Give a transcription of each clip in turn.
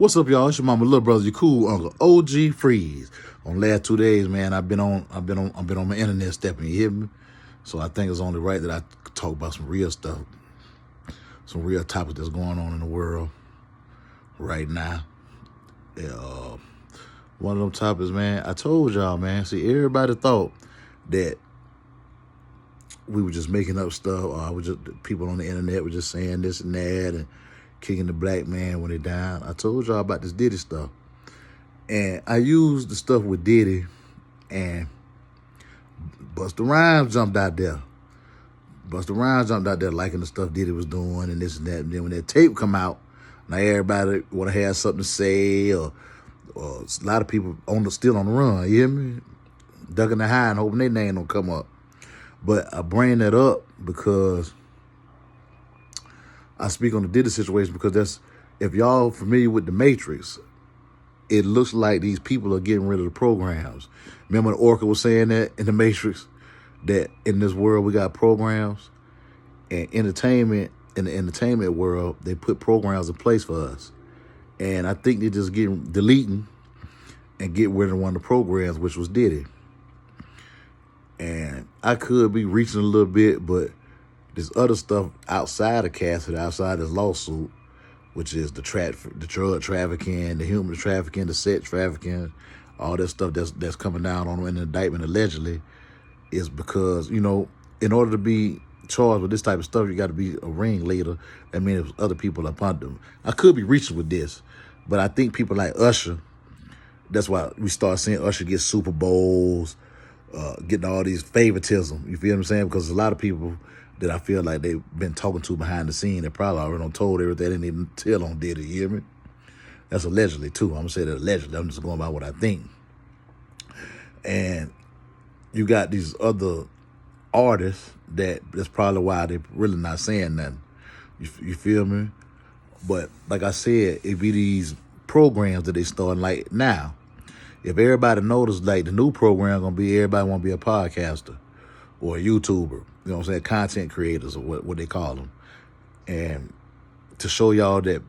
What's up, y'all? It's your mama, little brother, your cool uncle, OG Freeze. On the last 2 days, man, I've been on my internet stepping. You hear me? So I think it's only right that I talk about some real stuff, some real topics that's going on in the world right now. One of them topics, man. I told y'all, man. See, everybody thought that we were just making up stuff, or people on the internet were just saying this and that and kicking the black man when they down. I told y'all about this Diddy stuff. And I used the stuff with Diddy, and Busta Rhymes jumped out there. Busta Rhymes jumped out there liking the stuff Diddy was doing and this and that. And then when that tape come out, now everybody want to have something to say, or a lot of people still on the run, you hear me? Ducking the high and hoping their name don't come up. But I bring that up because I speak on the Diddy situation because if y'all familiar with the Matrix, it looks like these people are getting rid of the programs. Remember Orca was saying that in the Matrix, that in this world we got programs, and in the entertainment world, they put programs in place for us. And I think they just deleting and get rid of one of the programs, which was Diddy. And I could be reaching a little bit, but there's other stuff outside of Cassidy, outside this lawsuit, which is the drug trafficking, the human trafficking, the sex trafficking, all that stuff that's coming down on an indictment allegedly, is because, in order to be charged with this type of stuff, you got to be a ringleader. I mean, there's other people up under them. I could be reaching with this, but I think people like Usher, that's why we start seeing Usher get Super Bowls, getting all these favoritism. You feel what I'm saying? Because a lot of people that I feel like they've been talking to behind the scene, they probably already done told everything they didn't even tell on Diddy, you hear me? That's allegedly, too. I'm going to say that allegedly. I'm just going by what I think. And you got these other artists that's probably why they really not saying nothing. You feel me? But like I said, it be these programs that they starting like now. If everybody noticed, like the new program going to be everybody want to be a podcaster or a YouTuber. You know what I'm saying? Content creators, or what they call them. And to show y'all that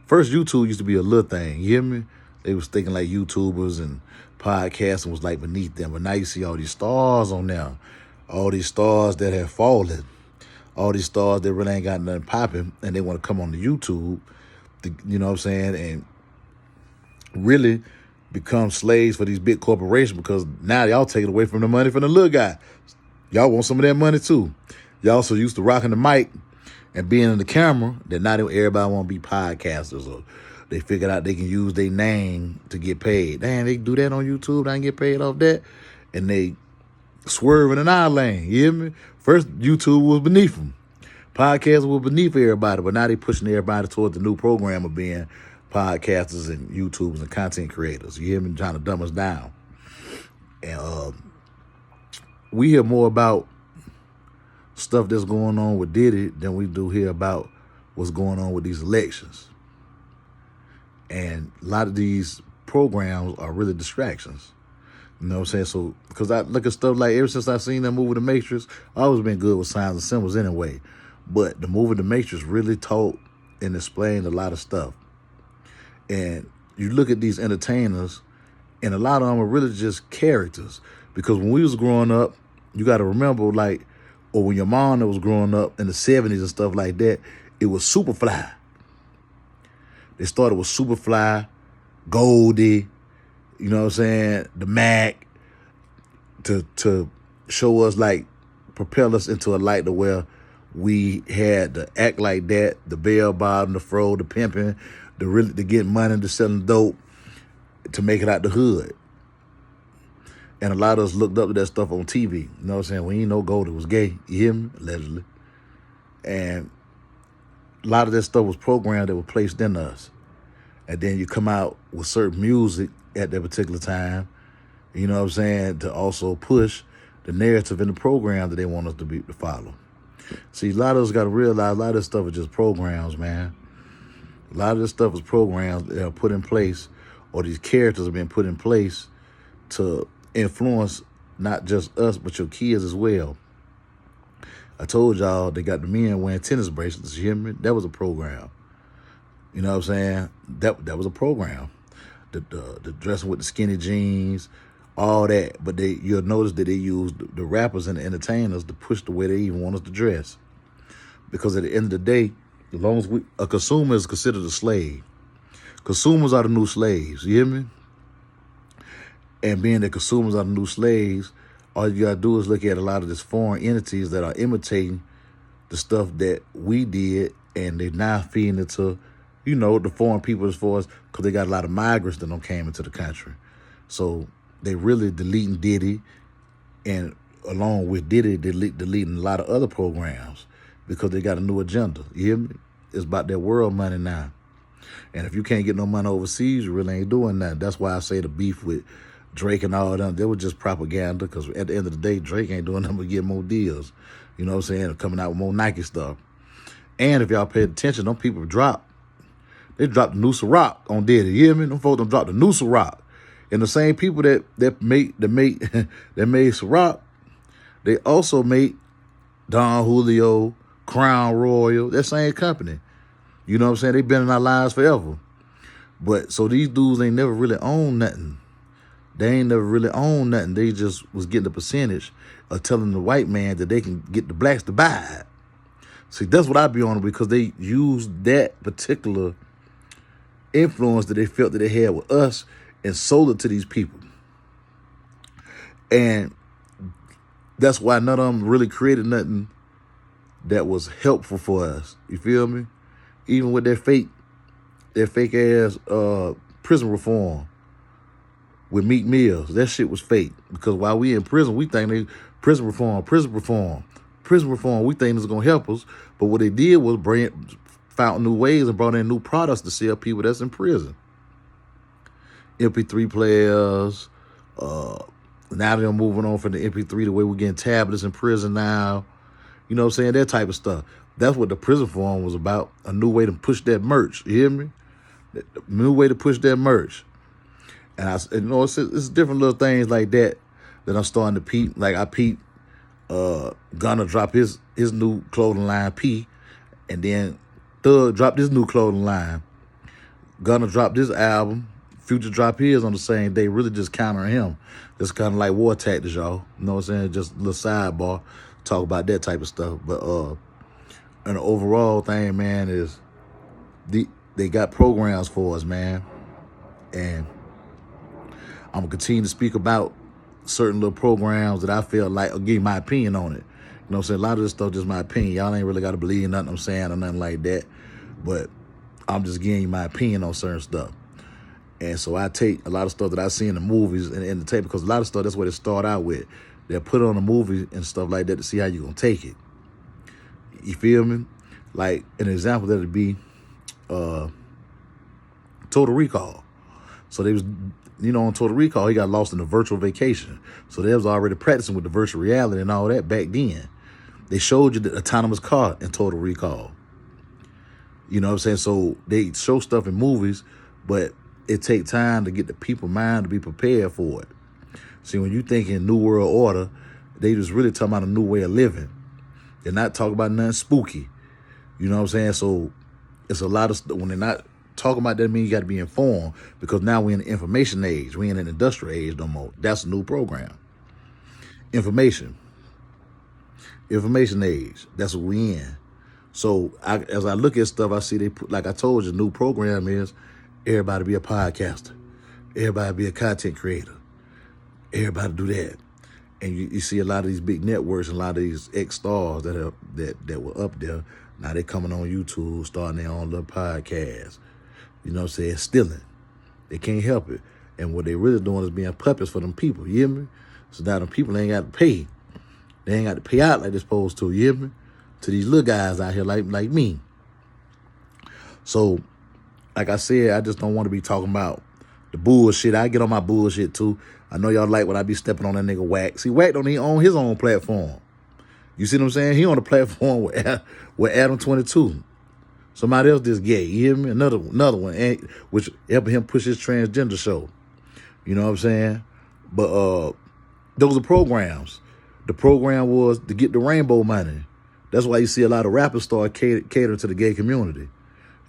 first YouTube used to be a little thing. You hear me? They was thinking like YouTubers and podcasting was like beneath them. But now you see all these stars on there. All these stars that have fallen. All these stars that really ain't got nothing popping. And they want to come on the YouTube. You know what I'm saying? And really become slaves for these big corporations, because now y'all taking away from the money from the little guy. Y'all want some of that money too. Y'all so used to rocking the mic and being in the camera that now everybody want to be podcasters, or they figured out they can use their name to get paid. Damn, they do that on YouTube, they can get paid off that, and they swerving in our lane. You hear me? First, YouTube was beneath them. Podcasts were beneath everybody, but now they pushing everybody towards the new program of being podcasters and YouTubers and content creators. You hear me? Trying to dumb us down. And we hear more about stuff that's going on with Diddy than we do hear about what's going on with these elections. And a lot of these programs are really distractions. You know what I'm saying? So, because I look at stuff like, ever since I've seen that movie The Matrix, I've always been good with signs and symbols anyway. But the movie The Matrix really taught and explained a lot of stuff. And you look at these entertainers, and a lot of them are really just characters. Because when we was growing up, you got to remember, like, or when your mom was growing up in the 70s and stuff like that, it was Superfly. They started with Superfly, Goldie, you know what I'm saying, the Mac, to show us, like, propel us into a light to where we had to act like that, the bell bottom, the fro, the pimping, to get money, to selling dope, to make it out the hood. And a lot of us looked up to that stuff on TV. You know what I'm saying? We ain't know Goldie was gay. You hear me? Allegedly. And a lot of that stuff was programmed that was placed in us. And then you come out with certain music at that particular time, you know what I'm saying, to also push the narrative in the program that they want us to follow. See, a lot of us got to realize a lot of this stuff is just programs, man. A lot of this stuff is programs that are put in place, or these characters have been put in place to influence not just us, but your kids as well. I told y'all they got the men wearing tennis bracelets. You hear me? That was a program. You know what I'm saying? That was a program. The dressing with the skinny jeans, all that. But you'll notice that they use the rappers and the entertainers to push the way they even want us to dress. Because at the end of the day, as long as a consumer is considered a slave. Consumers are the new slaves. You hear me? And being that consumers are the new slaves, all you gotta do is look at a lot of these foreign entities that are imitating the stuff that we did, and they're now feeding it to, the foreign people as far as, because they got a lot of migrants that don't came into the country. So they really deleting Diddy, and along with Diddy, they deleting a lot of other programs because they got a new agenda. You hear me? It's about their world money now. And if you can't get no money overseas, you really ain't doing that. That's why I say the beef with Drake and all them, they were just propaganda, because at the end of the day, Drake ain't doing nothing but get more deals. You know what I'm saying? Coming out with more Nike stuff. And if y'all paid attention, them people they dropped the new Ciroc on Diddy. You hear me? Them folks done dropped the new Ciroc. And the same people that made Ciroc, they also make Don Julio, Crown Royal, that same company. You know what I'm saying? They been in our lives forever. But so these dudes ain't never really owned nothing. They ain't never really owned nothing. They just was getting a percentage of telling the white man that they can get the blacks to buy it. See, that's what I be on, because they used that particular influence that they felt that they had with us and sold it to these people. And that's why none of them really created nothing that was helpful for us. You feel me? Even with their fake ass prison reform with Meek Mills, that shit was fake. Because while we in prison, we think they prison reform. We think it's gonna help us. But what they did was found new ways and brought in new products to sell people that's in prison. MP3 players. Now they're moving on from the MP3 the way we're getting tablets in prison now. You know what I'm saying? That type of stuff. That's what the prison reform was about. A new way to push that merch. You hear me? A new way to push that merch. And it's different little things like that I'm starting to peep. Like I peep Gunna drop his new clothing line, P, and then Thug dropped his new clothing line. Gunna dropped his album. Future dropped his on the same day, really just countering him. Just kind of like war tactics, y'all. You know what I'm saying? Just a little sidebar. Talk about that type of stuff. But and the overall thing, man, is they got programs for us, man. And I'm going to continue to speak about certain little programs that I feel like, I'll give you my opinion on it. You know what I'm saying? A lot of this stuff just my opinion. Y'all ain't really got to believe in nothing I'm saying or nothing like that. But I'm just giving you my opinion on certain stuff. And so I take a lot of stuff that I see in the movies and in the tape, because a lot of stuff, that's what it start out with. They'll put it on a movie and stuff like that to see how you're going to take it. You feel me? Like, an example that would be Total Recall. So they was, on Total Recall, he got lost in a virtual vacation. So they was already practicing with the virtual reality and all that back then. They showed you the autonomous car in Total Recall. You know what I'm saying? So they show stuff in movies, but it take time to get the people mind to be prepared for it. See, when you think in New World Order, they just really talking about a new way of living. They're not talking about nothing spooky. You know what I'm saying? So it's a lot of stuff. When they're not talking about that, means you got to be informed, because now we're in the information age. We ain't in the industrial age no more. That's a new program. Information age. That's what we in. So as I look at stuff, I see they put, like I told you, the new program is everybody be a podcaster. Everybody be a content creator. Everybody do that. And you see a lot of these big networks and a lot of these ex-stars that were up there. Now they coming on YouTube, starting their own little podcast. You know what I'm saying? Stealing. They can't help it. And what they really doing is being puppets for them people. You hear me? So now them people ain't got to pay. They ain't got to pay out like they're supposed to. You hear me? To these little guys out here like me. So, like I said, I just don't want to be talking about the bullshit. I get on my bullshit too. I know y'all like when I be stepping on that nigga Wack. See, Wack don't even own his own platform. You see what I'm saying? He on the platform with Adam 22. Somebody else just gay. You hear me? Another one, which helping him push his transgender show. You know what I'm saying? But those are programs. The program was to get the rainbow money. That's why you see a lot of rappers start catering to the gay community.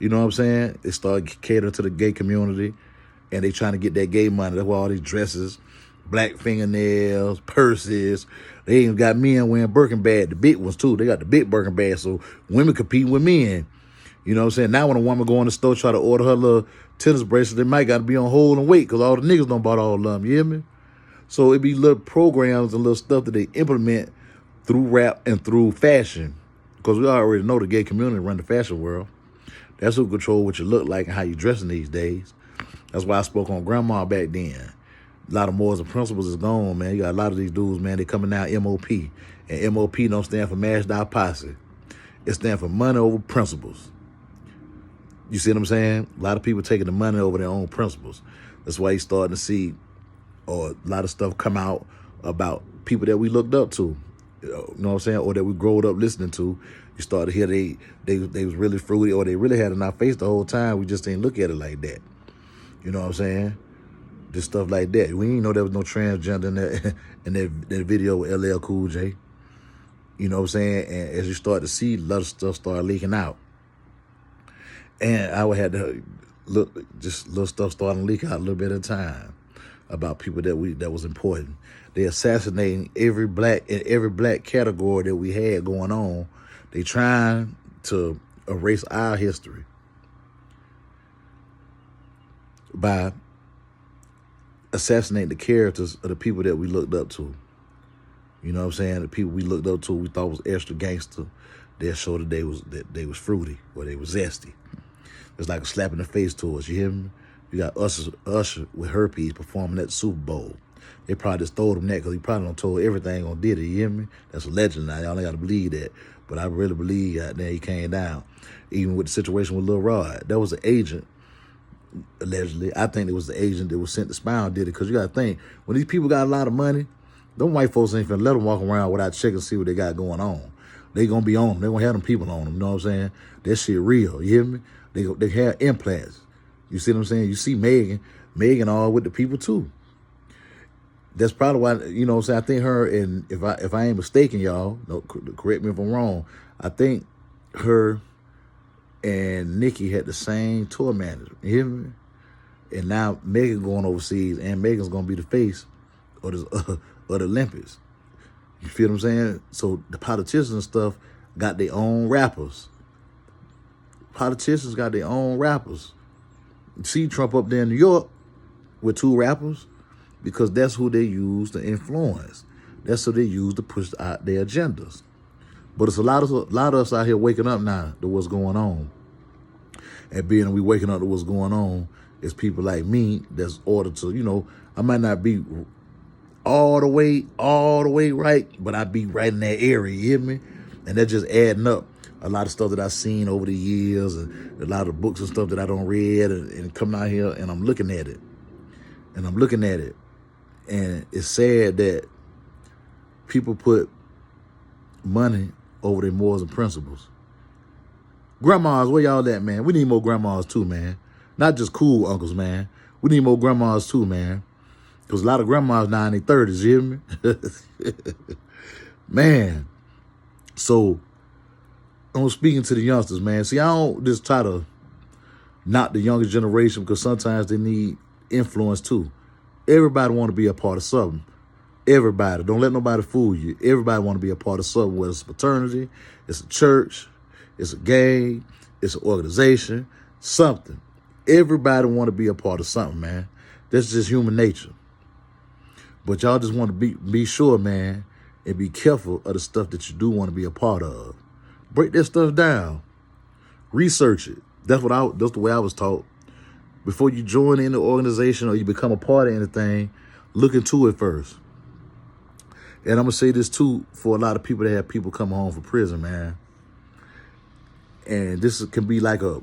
You know what I'm saying? They start catering to the gay community, and they trying to get that gay money. That's why all these dresses, black fingernails, purses. They even got men wearing Birkin bags, the big ones too. They got the big Birkin bags, so women competing with men. You know what I'm saying? Now when a woman go in the store try to order her little tennis bracelet, they might got to be on hold and wait because all the niggas don't bought all of them. You hear me? So it be little programs and little stuff that they implement through rap and through fashion, because we already know the gay community run the fashion world. That's who control what you look like and how you dressing these days. That's why I spoke on grandma back then. A lot of morals and principles is gone, man. You got a lot of these dudes, man, they coming out MOP. And MOP don't stand for mashed out posse. It stands for money over principles. You see what I'm saying? A lot of people taking the money over their own principles. That's why you're starting to see a lot of stuff come out about people that we looked up to. You know what I'm saying? Or that we growed up listening to. You start to hear they was really fruity, or they really had it in our face the whole time. We just didn't look at it like that. You know what I'm saying? Just stuff like that. We didn't know there was no transgender in that video with LL Cool J. You know what I'm saying? And as you start to see, a lot of stuff start leaking out. And I would have to look, just little stuff starting to leak out a little bit at a time about people that was important. They assassinating every black category that we had going on. They trying to erase our history by assassinating the characters of the people that we looked up to. You know what I'm saying? The people we looked up to, we thought was extra gangster. They'll show that they was fruity or they was zesty. It's like a slap in the face to us. You hear me? You got Usher with herpes performing at the Super Bowl. They probably just told him that because he probably done told everything on Diddy. You hear me? That's a legend now. Y'all ain't got to believe that. But I really believe that he came down. Even with the situation with Lil Rod. That was an agent, allegedly. I think it was the agent that was sent to spy on Diddy. Because you got to think, when these people got a lot of money, them white folks ain't finna let them walk around without checking to see what they got going on. They gonna be on them. They gonna have them people on them. You know what I'm saying? That shit real. You hear me? They have implants. You see what I'm saying? You see Megan all with the people too. That's probably why, you know what I'm saying? I think her, and if I ain't mistaken, y'all, no, correct me if I'm wrong, I think her and Nicki had the same tour manager. You hear me? And now Megan going overseas, and Megan's gonna be the face of the Olympics. You feel what I'm saying? So the politicians and stuff got their own rappers. Politicians got their own rappers. You see Trump up there in New York with 2 rappers because that's who they use to influence. That's who they use to push out their agendas. But it's a lot of us out here waking up now to what's going on. And being we waking up to what's going on is people like me that's ordered to, you know, I might not be all the way right, but I be right in that area, you hear me? And that just adding up a lot of stuff that I've seen over the years and a lot of books and stuff that I don't read and coming out here and I'm looking at it. And it's sad that people put money over their morals and principles. Grandmas, where y'all at, man? We need more grandmas too, man. Not just cool uncles, man. We need more grandmas too, man. Because a lot of grandmas now in their 30s, you hear me? Man. So, I'm speaking to the youngsters, man. See, I don't just try to knock the younger generation because sometimes they need influence too. Everybody want to be a part of something. Everybody. Don't let nobody fool you. Everybody want to be a part of something, whether it's a fraternity, it's a church, it's a gang, it's an organization, something. Everybody want to be a part of something, man. That's just human nature. But y'all just want to be sure, man, and be careful of the stuff that you do want to be a part of. Break that stuff down. Research it. That's the way I was taught. Before you join in the organization or you become a part of anything, look into it first. And I'm going to say this too for a lot of people that have people come home from prison, man. And this can be like a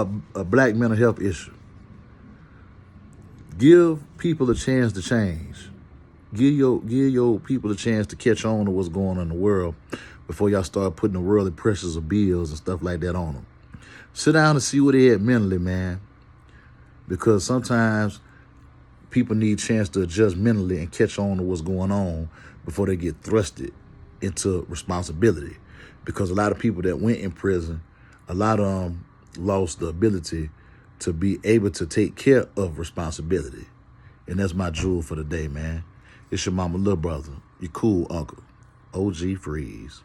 black mental health issue. Give people a chance to change. Give your people a chance to catch on to what's going on in the world before y'all start putting the worldly pressures of bills and stuff like that on them. Sit down and see what they at mentally, man. Because sometimes people need a chance to adjust mentally and catch on to what's going on before they get thrusted into responsibility. Because a lot of people that went in prison, a lot of them lost the ability to be able to take care of responsibility. And that's my jewel for the day, man. It's your mama, little brother, your cool uncle, OG Freeze.